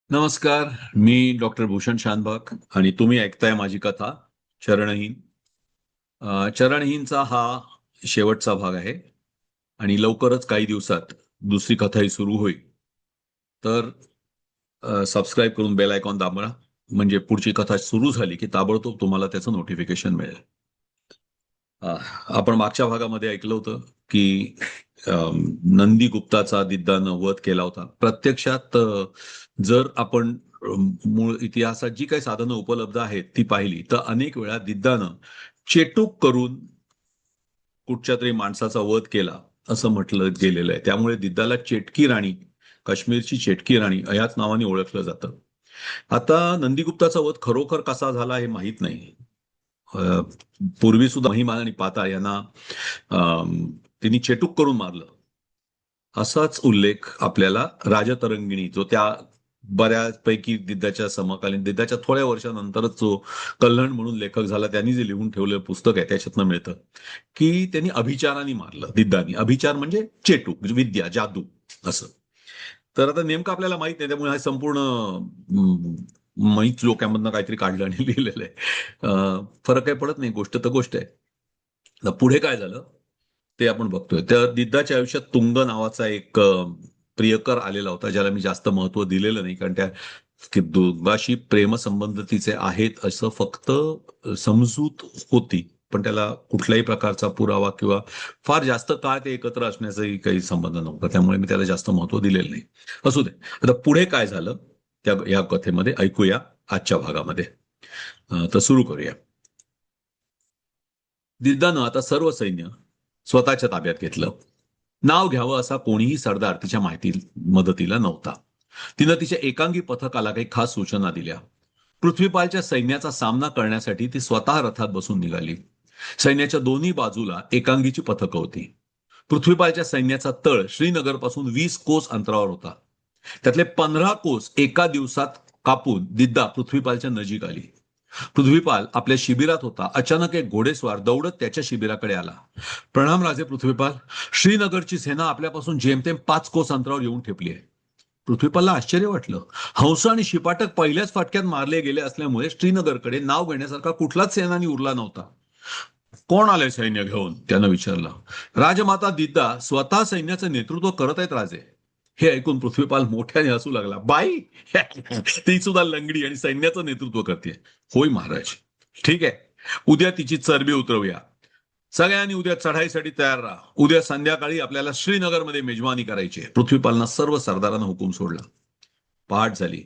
नमस्कार. मी डॉक्टर भूषण शानबाग आणि तुम्ही ऐकताय माझी कथा चरणहीन. चरणहीनचा हा शेवटचा भाग आहे आणि लवकरच काही दिवसात दुसरी कथाही सुरू होईल. तर सबस्क्राईब करून बेल आयकॉन दाबा, म्हणजे पुढची कथा सुरू झाली की ताबडतोब तुम्हाला त्याचं नोटिफिकेशन मिळेल. अ, आपण मागच्या भागामध्ये ऐकलं होतं की नंदीगुप्ताचा दिद्दानं वध केला होता. प्रत्यक्षात जर आपण मूळ इतिहासात जी काही साधनं उपलब्ध आहेत ती पाहिली तर अनेक वेळा दिद्दानं चेटूक करून कुठच्या तरी माणसाचा वध केला असं म्हटलं गेलेलं आहे. त्यामुळे दिद्दाला चेटकी राणी, काश्मीरची चेटकी राणी याच नावाने ओळखलं जातं. आता नंदीगुप्ताचा वध खरोखर कसा झाला हे माहीत नाही. अ, पूर्वी सुद्धा महिमा आणि पाता यांना त्यांनी चेटूक करून मारलं असाच उल्लेख आपल्याला राजतरंगिणी, जो त्या बऱ्याचपैकी दिद्याच्या समकालीन, दिद्याच्या थोड्या वर्षानंतरच जो कल्हण म्हणून लेखक झाला त्यांनी जे लिहून ठेवलेलं पुस्तक आहे त्याच्यातनं मिळतं की त्यांनी अभिचाराने मारलं दिद्दानी. अभिचार म्हणजे चेटूक, म्हणजे विद्या, जादू असं. तर आता नेमकं आपल्याला माहित नाही, त्यामुळे हा संपूर्ण माहीत लोकांमधनं काहीतरी काढलं आणि लिहिलेलं आहे. फरक काही पडत नाही, गोष्ट तर गोष्ट आहे. आता पुढे काय झालं ते आपण बघतोय. त्या दिद्दाच्या आयुष्यात तुंग नावाचा एक प्रियकर आलेला होता, ज्याला मी जास्त महत्व दिलेलं नाही, कारण त्या की दोघाशी प्रेमसंबंध तिचे आहेत असं फक्त समजूत होती, पण त्याला कुठल्याही प्रकारचा पुरावा किंवा फार जास्त काळ ते एकत्र असण्याचाही काही संबंध नव्हता, त्यामुळे मी त्याला जास्त महत्व दिलेलं नाही. असू दे. आता पुढे काय झालं त्या या कथेमध्ये ऐकूया आजच्या भागामध्ये. तर सुरू करूया. दिद्दानं आता सर्व सैन्य स्वतःच्या ताब्यात घेतलं. नाव घ्यावं असा कोणीही सरदार तिच्या मदतीला नव्हता. तिनं तिच्या एकांगी पथकाला काही खास सूचना दिल्या. पृथ्वीपालच्या सैन्याचा सामना करण्यासाठी ती स्वतः रथात बसून निघाली. सैन्याच्या दोन्ही बाजूला एकांगीची पथकं होती. पृथ्वीपालच्या सैन्याचा तळ श्रीनगरपासून 20 कोस अंतरावर होता. त्यातले 15 कोस एका दिवसात कापून दिद्दा पृथ्वीपालच्या नजीक आली. पृथ्वीपाल आपल्या शिबिरात होता. अचानक एक घोडेस्वार दौडत त्याच्या शिबिराकडे आला. प्रणाम राजे पृथ्वीपाल. श्रीनगरची सेना आपल्यापासून जेमतेम 5 कोस अंतरावर येऊन ठेपली आहे. पृथ्वीपालला आश्चर्य वाटलं. हंस आणि शिपाटक पहिल्याच फाटक्यात मारले गेले असल्यामुळे श्रीनगरकडे नाव घेण्यासारखा कुठलाच सेनानी उरला नव्हता. कोण आले सैन्य घेऊन, त्यानं विचारलं. राजमाता दिद्दा स्वतः सैन्याचं नेतृत्व करत आहेत राजे. हे ऐकून पृथ्वीपाल मोठ्याने हसू लागला. बाई, ती सुद्धा लंगडी आणि सैन्याचं नेतृत्व करते. होय महाराज. ठीक आहे, उद्या तिची चरबी उतरवूया. सगळ्यांनी उद्या चढाईसाठी तयार राहा. उद्या संध्याकाळी आपल्याला श्रीनगरमध्ये मेजवानी करायची आहे. पृथ्वीपालनं सर्व सरदारांना हुकूम सोडला. पहाट झाली.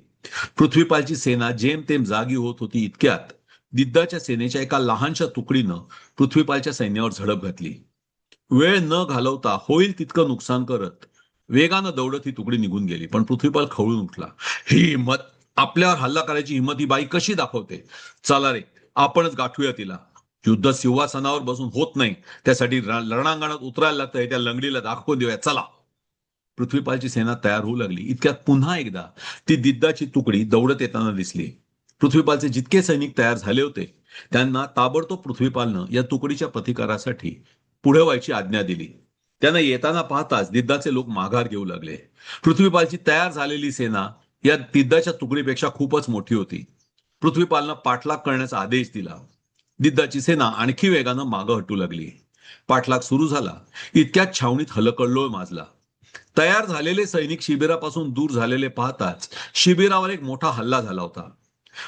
पृथ्वीपालची सेना जेमतेम जागी होत होती इतक्यात दिद्दाच्या सेनेच्या एका लहानशा तुकडीनं पृथ्वीपालच्या सैन्यावर झडप घातली. वेळ न घालवता होईल तितकं नुकसान करत वेगानं दौडत ही तुकडी निघून गेली. पण पृथ्वीपाल खवळून उठला. ही हिंमत, आपल्यावर हल्ला करायची हिंमत ही बाई कशी दाखवते? चला रे, आपणच गाठूया तिला. युद्ध सिंहासनावर बसून होत नाही, त्यासाठी रणांगणात उतरायला लागतं, हे त्या लंगडीला दाखवून देऊया. चला. पृथ्वीपालची सेना तयार होऊ लागली. इतक्यात पुन्हा एकदा ती दिद्दाची तुकडी दौडत येताना दिसली. पृथ्वीपालचे जितके सैनिक तयार झाले होते त्यांना ताबडतोब पृथ्वीपालनं या तुकडीच्या प्रतिकारासाठी पुढे व्हायची आज्ञा दिली. त्यांना येताना पाहताच दिद्दाचे लोक माघार घेऊ लागले. पृथ्वीपालची तयार झालेली सेना या दिद्दाच्या तुकडीपेक्षा खूपच मोठी होती. पृथ्वीपालनं पाठलाग करण्याचा आदेश दिला. दिद्दाची सेना आणखी वेगानं मागं हटू लागली. पाठलाग सुरू झाला. इतक्यात छावणीत हलकल्लोळ माजला. तयार झालेले सैनिक शिबिरापासून दूर झालेले पाहताच शिबिरावर एक मोठा हल्ला झाला होता.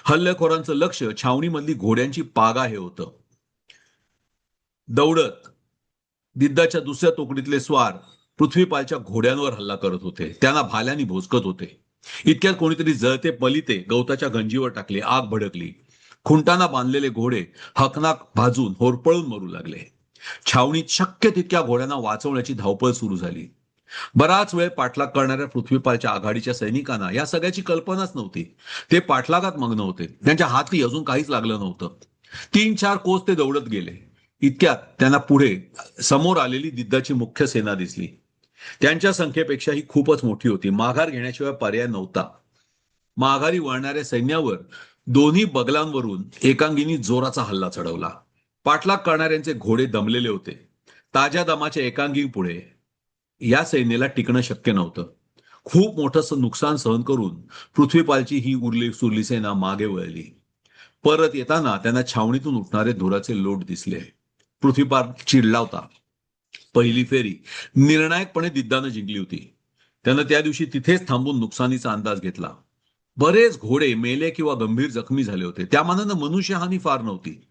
हल्लेखोरांचं लक्ष छावणीमधली घोड्यांची पागा हे होतं. दौडत दिद्दाच्या दुसऱ्या तुकडीतले स्वार पृथ्वीपालच्या घोड्यांवर हल्ला करत होते. त्यांना भाल्यानी भोसकत होते. इतक्यात कोणीतरी जळते पलिते गवताच्या गंजीवर टाकले. आग भडकली. खुंटाना बांधलेले घोडे हकनाक भाजून होरपळून मरू लागले. छावणीत शक्य तितक्या घोड्यांना वाचवण्याची धावपळ सुरू झाली. बराच वेळ पाठलाग करणाऱ्या पृथ्वीपालच्या आघाडीच्या सैनिकांना या सगळ्याची कल्पनाच नव्हती. ते पाठलागात मग्न होते. त्यांच्या हाती अजून काहीच लागलं नव्हतं. 3-4 कोस ते दौडत गेले. इतक्यात त्यांना पुढे समोर आलेली दिद्दाची मुख्य सेना दिसली. त्यांच्या संख्येपेक्षा ही खूपच मोठी होती. माघार घेण्याशिवाय पर्याय नव्हता. माघारी वळणाऱ्या सैन्यावर दोन्ही बगलांवरून एकांगीनी जोराचा हल्ला चढवला. पाठलाग करणाऱ्यांचे घोडे दमलेले होते. ताज्या दमाच्या एकांगी पुढे या सैन्याला टिकणं शक्य नव्हतं. खूप मोठं नुकसान सहन करून पृथ्वीपालची ही उरली सुरली सेना मागे वळली. परत येताना त्यांना छावणीतून उठणारे धुराचे लोट दिसले. पृथ्वीपाल चिडला होता. पहिली फेरी निर्णायकपणे दिद्दानं जिंकली होती. त्यानं त्या दिवशी तिथेच थांबून नुकसानीचा अंदाज घेतला. बरेच घोडे मेले किंवा गंभीर जखमी झाले होते. त्या मानानं मनुष्यहानी फार नव्हती.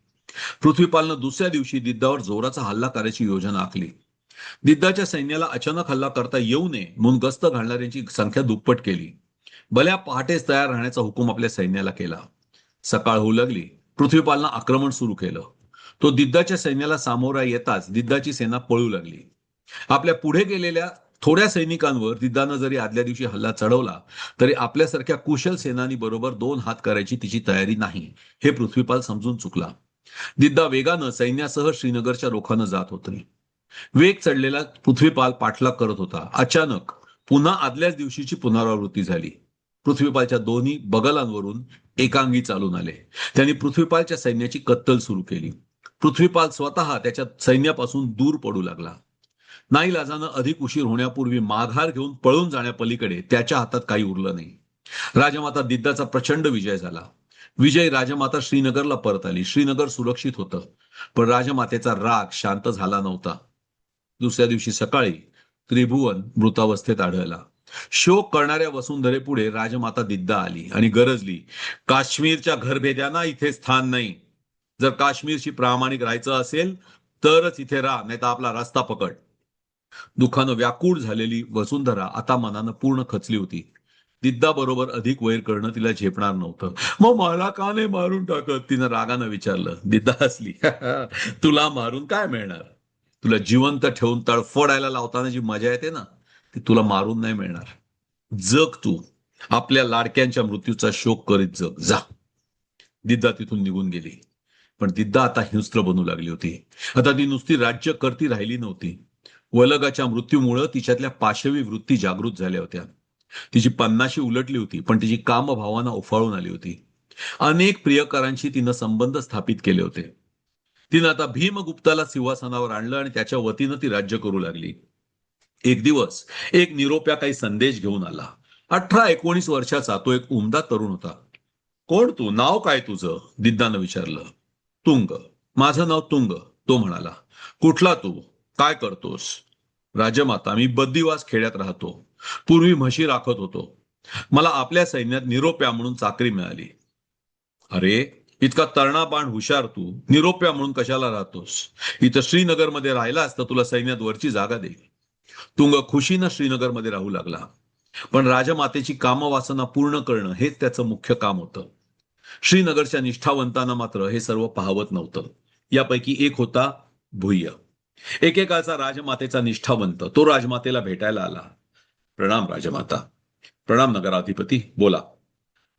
पृथ्वीपालनं दुसऱ्या दिवशी दिद्दावर जोराचा हल्ला करायची योजना आखली. दिद्दाच्या सैन्याला अचानक हल्ला करता येऊ नये म्हणून गस्त घालणाऱ्यांची संख्या दुप्पट केली. भल्या पहाटेच तयार राहण्याचा हुकूम आपल्या सैन्याला केला. सकाळ होऊ लागली. पृथ्वीपालनं आक्रमण सुरू केलं. तो दिद्दाच्या सैन्याला सामोरा येताच दिद्दाची सेना पळू लागली. आपल्या पुढे गेलेल्या थोड्या सैनिकांवर दिद्दानं जरी आदल्या दिवशी हल्ला चढवला तरी आपल्यासारख्या कुशल सेनानी बरोबर 2 हात करायची तिची तयारी नाही हे पृथ्वीपाल समजून चुकला. दिद्दा वेगानं सैन्यासह श्रीनगरच्या रोखानं जात होते. वेग चढलेला पृथ्वीपाल पाठलाग करत होता. अचानक पुन्हा आदल्याच दिवशीची पुनरावृत्ती झाली. पृथ्वीपालच्या दोन्ही बगलांवरून एकांगी चालून आले. त्यांनी पृथ्वीपालच्या सैन्याची कत्तल सुरू केली. पृथ्वीपाल स्वतः त्याच्या सैन्यापासून दूर पडू लागला. नाईलाजानं अधिक उशीर होण्यापूर्वी माघार घेऊन पळून जाण्यापलीकडे त्याच्या हातात काही उरलं नाही. राजमाता दिद्दाचा प्रचंड विजय झाला. विजय राजमाता श्रीनगरला परत आली. श्रीनगर सुरक्षित होतं, पण राजमातेचा राग शांत झाला नव्हता. दुसऱ्या दिवशी सकाळी त्रिभुवन मृतावस्थेत आढळला. शोक करणाऱ्या वसुंधरेपुढे राजमाता दिद्दा आली आणि गरजली, काश्मीरच्या घरभेद्यांना इथे स्थान नाही. जर काश्मीरशी प्रामाणिक राहायचं असेल तरच इथे राहा, नाही तर आपला रस्ता पकड. दुःखानं व्याकुळ झालेली वसुंधरा आता मनानं पूर्ण खचली होती. दिद्दा बरोबर अधिक वैर करणं तिला झेपणार नव्हतं. मग मला का नाही मारून टाकत, तिनं रागानं विचारलं. दिद्दा हसली. तुला मारून काय मिळणार? तुला जिवंत ठेवून तडफोडायला लावताना जी मजा येते ना, ती तुला मारून नाही मिळणार. जग तू. आपल्या लाडक्यांच्या मृत्यूचा शोक करीत जग. जा. दिद्दा तिथून निघून गेली. पण दिद्दा आता हिंस्त्र बनू लागली होती. आता ती नुसती राज्य करती राहिली नव्हती. वलगाच्या मृत्यूमुळं तिच्यातल्या पाशवी वृत्ती जागृत झाल्या होत्या. तिची पन्नाशी उलटली होती, पण तिची कामभावना उफाळून आली होती. अनेक प्रियकरांशी तिनं संबंध स्थापित केले होते. तिनं आता भीमगुप्ताला सिंहासनावर आणलं आणि त्याच्या वतीनं ती राज्य करू लागली. एक दिवस एक निरोप्या काही संदेश घेऊन आला. 18-19 वर्षाचा तो एक उमदा तरुण होता. कोण तू? नाव काय तुझं? दिद्दानं विचारलं. तुंग. माझं नाव तुंग, तो म्हणाला. कुठला तू? काय करतोस? राजमाता, मी बद्दीवास खेड्यात राहतो. पूर्वी म्हशी राखत होतो. मला आपल्या सैन्यात निरोप्या म्हणून चाकरी मिळाली. अरे, इतका तरणा-बाण हुशार तू निरोप्या म्हणून कशाला राहतोस? इथं श्रीनगरमध्ये राहिलास तर तुला सैन्यात वरची जागा देईल. तुंग खुशीनं श्रीनगरमध्ये राहू लागला. पण राजमातेची कामवासना पूर्ण करणं हेच त्याचं मुख्य काम होतं. श्रीनगरच्या निष्ठावंतांना मात्र हे सर्व पाहवत नव्हतं. यापैकी एक होता भुय्य. एकेकाळचा राजमातेचा निष्ठावंत. तो राजमातेला भेटायला आला. प्रणाम राजमाता. प्रणाम नगराधिपती. बोला.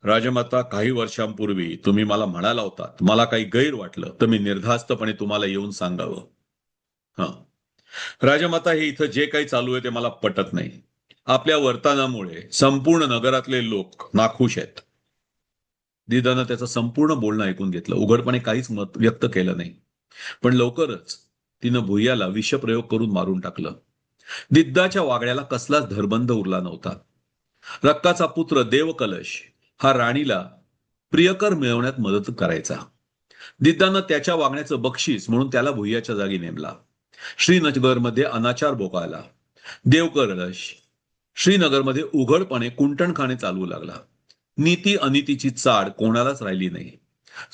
राजमाता, काही वर्षांपूर्वी तुम्ही मला म्हणाला होतात, मला काही गैर वाटलं तर मी निर्धास्तपणे तुम्हाला येऊन सांगावं. हा राजमाता, हे इथं जे काही चालू आहे ते मला पटत नाही. आपल्या वर्तनामुळे संपूर्ण नगरातले लोक नाखुश आहेत. दिदानं त्याचं संपूर्ण बोलणं ऐकून घेतलं. उघडपणे काहीच मत व्यक्त केलं नाही. पण लवकरच तिनं भुय्याला विषप्रयोग करून मारून टाकलं. दिद्दाच्या वागण्याला कसलाच धरबंध उरला नव्हता. रक्काचा पुत्र देवकलश हा राणीला प्रियकर मिळवण्यात मदत करायचा. दिद्दानं त्याच्या वागण्याचं बक्षीस म्हणून त्याला भुय्याच्या जागी नेमला. श्रीनगरमध्ये अनाचार बोकाळला. देवकलश श्रीनगरमध्ये उघडपणे कुंटणखाने चालवू लागला. नीती अनितीची चाड कोणालाच राहिली नाही.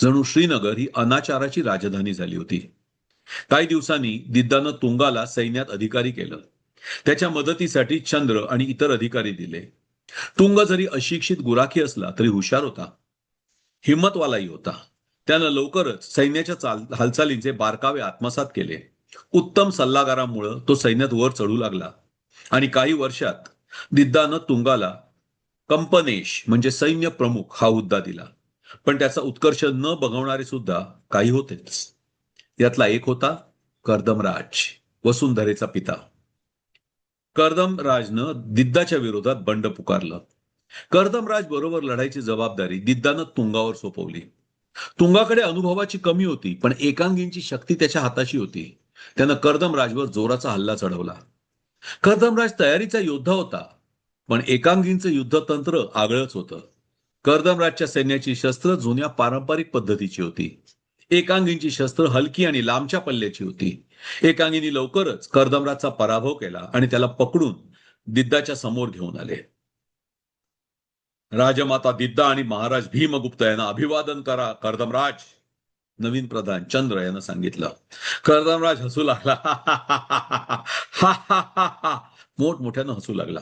जणू श्रीनगर ही अनाचाराची राजधानी झाली होती. काही दिवसांनी दिद्दानं तुंगाला सैन्यात अधिकारी केलं. त्याच्या मदतीसाठी चंद्र आणि इतर अधिकारी दिले. तुंग जरी अशिक्षित गुराखी असला तरी हुशार होता, हिम्मतवालाही होता. त्यानं लवकरच सैन्याच्या हालचालींचे बारकावे आत्मसात केले. उत्तम सल्लागारामुळं तो सैन्यात वर चढू लागला आणि काही वर्षात दिद्दानं तुंगाला कंपनेश म्हणजे सैन्य प्रमुख हा हुद्दा दिला. पण त्याचा उत्कर्ष न बघवणारे सुद्धा काही होतेच. यातला एक होता कर्दमराज, वसुंधरेचा पिता. कर्दमराजनं दिद्दाच्या विरोधात बंड पुकारलं. कर्दमराज बरोबर लढायची जबाबदारी दिद्दानं तुंगावर सोपवली. तुंगाकडे अनुभवाची कमी होती, पण एकांगींची शक्ती त्याच्या हाताशी होती. त्यानं कर्दमराजवर जोराचा हल्ला चढवला. कर्दमराज तयारीचा योद्धा होता, पण एकांगींचं युद्धतंत्र आगळंच होतं. कर्दमराजच्या सैन्याची शस्त्र जुन्या पारंपरिक पद्धतीची होती. एकांगींची शस्त्र हलकी आणि लांबच्या पल्ल्याची होती. एकांगींनी लवकरच कर्दमराजचा पराभव केला आणि त्याला पकडून दिद्दाच्या समोर घेऊन आले. राजमाता दिद्दा आणि महाराज भीमगुप्त यांना अभिवादन करा कर्दमराज, नवीन प्रधान चंद्र यानं सांगितलं. कर्दमराज हसू लागला. मोठमोठ्यानं हसू लागला.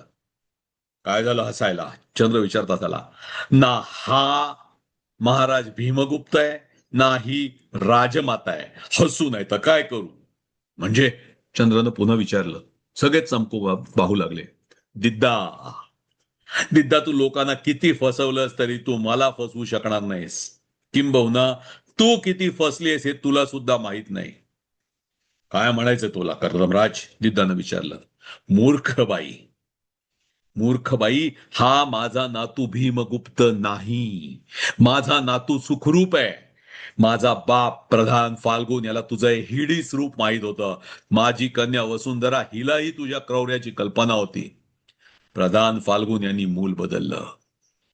काय झालं हसायला? चंद्र विचारतात आला. ना हा महाराज भीमगुप्त आहे, ना ही राजमाता आहे. हसू नाही तर काय करू? म्हणजे? चंद्रनं पुन्हा विचारलं. सगळेच चमकू पाहू लागले. दिद्दा, दिद्दा, तू लोकांना किती फसवलंस तरी तू मला फसवू शकणार नाहीस. किंबहुना तू किती फसलीस हे तुला सुद्धा माहित नाही. काय म्हणायचं तुला कर्दमराज? दिद्दानं विचारलं. मूर्ख बाई, मूर्ख बाई, हा माझा नातू भीमगुप्त नाही. माझा नातू सुखरूप आहे. माझा बाप प्रधान फाल्गुन याला तुझं हे हिडीस रूप माहीत होतं. माझी कन्या वसुंधरा हिलाही तुझ्या क्रौर्याची कल्पना होती. प्रधान फाल्गुन यांनी मूल बदललं.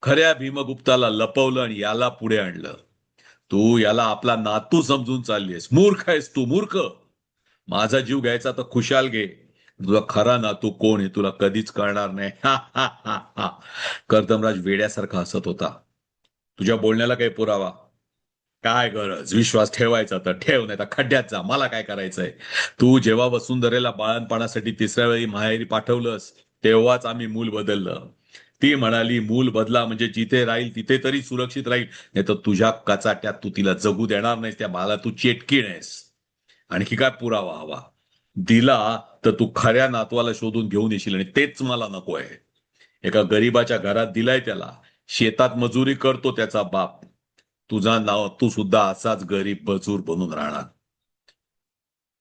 खऱ्या भीमगुप्ताला लपवलं आणि याला पुढे आणलं. तू याला आपला नातू समजून चाललीस. मूर्ख आहेस तू, मूर्ख. माझा जीव घ्यायचा तर खुशाल घे. तुझा खरा नातू कोण हे तुला कधीच कळणार नाही. हा हा हा हा. कर्दमराज वेड्यासारखा हसत होता. तुझ्या बोलण्याला काही पुरावा? काय गरज? विश्वास ठेवायचा तर ठेव, नाही तर खड्ड्यात जा. मला काय करायचंय? तू जेव्हा वसुंधरेला बाळणपणासाठी तिसऱ्या वेळी माहेरी पाठवलंस तेव्हाच आम्ही मूल बदललं. ती म्हणाली मूल बदला म्हणजे जिथे राहील तिथे तरी सुरक्षित राहील, नाही तर तुझ्या कचाट्यात तू तिला जगू देणार नाहीस. त्या बाला तू चेटकीण आहेस. आणखी काय पुरावा हवा? दिला तर तू खऱ्या नातवाला शोधून घेऊन येशील आणि तेच मला नको आहे. एका गरीबाच्या घरात दिलाय त्याला. शेतात मजुरी करतो त्याचा बाप. तुझा नाव तू सुद्धा असाच गरीब मजूर बनून राहणार.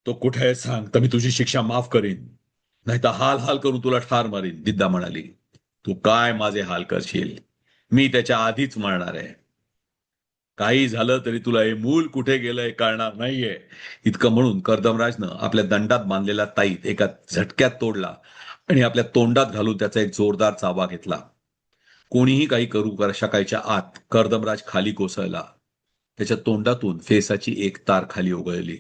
तो कुठे आहे सांग, तर मी तुझी शिक्षा माफ करीन, नाही तर हाल हाल करून तुला ठार मारीन. दिद्दा म्हणाली. तू काय माझे हाल करशील? मी त्याच्या आधीच मरणार आहे. काही झालं तरी तुला हे मूल कुठे गेलं हे कळणार नाहीये. इतकं म्हणून कर्दमराजनं आपल्या दंडात बांधलेला ताईत एका झटक्यात तोडला आणि आपल्या तोंडात घालून त्याचा एक जोरदार चावा घेतला. कोणीही काही करू शकायच्या आत कर्दमराज खाली कोसळला. त्याच्या तोंडातून फेसाची एक तार खाली उगळली.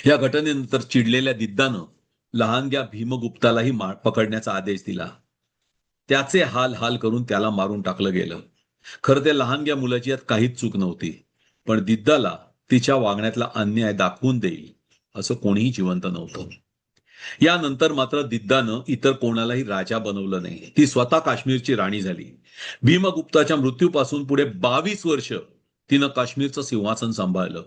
या घटनेनंतर चिडलेल्या दिद्दानं लहानग्या भीमगुप्तालाही पकडण्याचा आदेश दिला. त्याचे हाल हाल करून त्याला मारून टाकलं गेलं. खरं त्या लहानग्या मुलाची यात काहीच चूक नव्हती. पण दिद्दाला तिच्या वागण्यातला अन्याय दाखवून देईल असं कोणीही जिवंत नव्हतं. यानंतर मात्र दिद्दानं इतर कोणालाही राजा बनवलं नाही. ती स्वतः काश्मीरची राणी झाली. भीमगुप्ताच्या मृत्यूपासून पुढे 22 वर्ष तिनं काश्मीरचं सिंहासन सांभाळलं.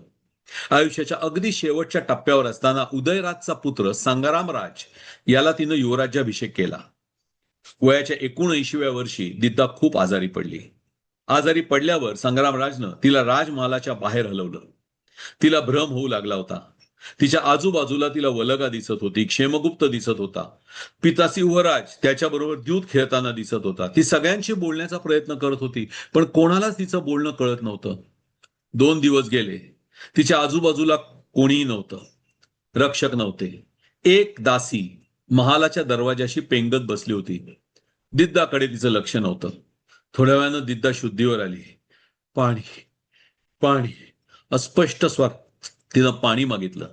आयुष्याच्या अगदी शेवटच्या टप्प्यावर असताना उदयराजचा पुत्र संग्रामराज याला तिनं युवराज्याभिषेक केला. वयाच्या 79व्या वर्षी दिद्दा खूप आजारी पडली. आजारी पडल्यावर संग्रामराजनं तिला राजमहालाच्या बाहेर हलवलं. तिला भ्रम होऊ लागला होता. तिच्या आजूबाजूला तिला वलगा दिसत होती. क्षेमगुप्त दिसत होता. पिता सिंहराज त्याच्याबरोबर द्यूत खेळताना दिसत होता. ती सगळ्यांशी बोलण्याचा प्रयत्न करत होती, पण कोणालाच तिचं बोलणं कळत नव्हतं. 2 दिवस गेले. तिच्या आजूबाजूला कोणीही नव्हतं. रक्षक नव्हते. एक दासी महालाच्या दरवाजाशी पेंगत बसली होती. दिद्दाकडे तिचं लक्ष नव्हतं. थोड्या वेळानं दिद्दा शुद्धीवर आली. पाणी, पाणी. अस्पष्ट स्वर तिनं पाणी मागितलं,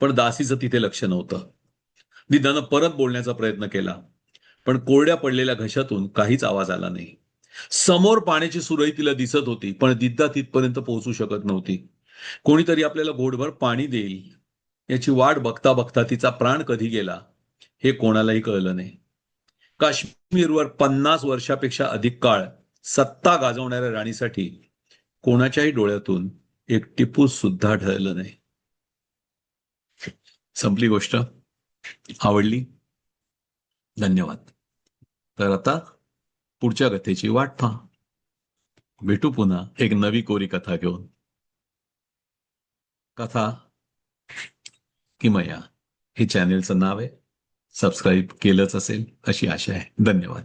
पण दासीचं तिथे लक्ष नव्हतं. दिद्दानं परत बोलण्याचा प्रयत्न केला, पण कोरड्या पडलेल्या घशातून काहीच आवाज आला नाही. समोर पाण्याची सुरई तिला दिसत होती, पण दिद्दा तिथपर्यंत पोहोचू शकत नव्हती. कोणीतरी आपल्याला घोटभर पाणी देईल याची वाट बघता बघता तिचा प्राण कधी गेला हे कोणालाही कळलं नाही. काश्मीरवर 50 वर्षापेक्षा अधिक काळ सत्ता गाजवणाऱ्या राणीसाठी कोणाच्याही डोळ्यातून एक टिपूस सुद्धा ढळलं नाही. संपली गोष्ट. आवडली? धन्यवाद. तर आता पुढच्या कथेची वाट पहा. भेटू पुन्हा एक नवी कोरी कथा घेऊन. कथा किमया हे चॅनेलचं नाव आहे. सबस्क्राईब केलंच असेल अशी आशा आहे. धन्यवाद.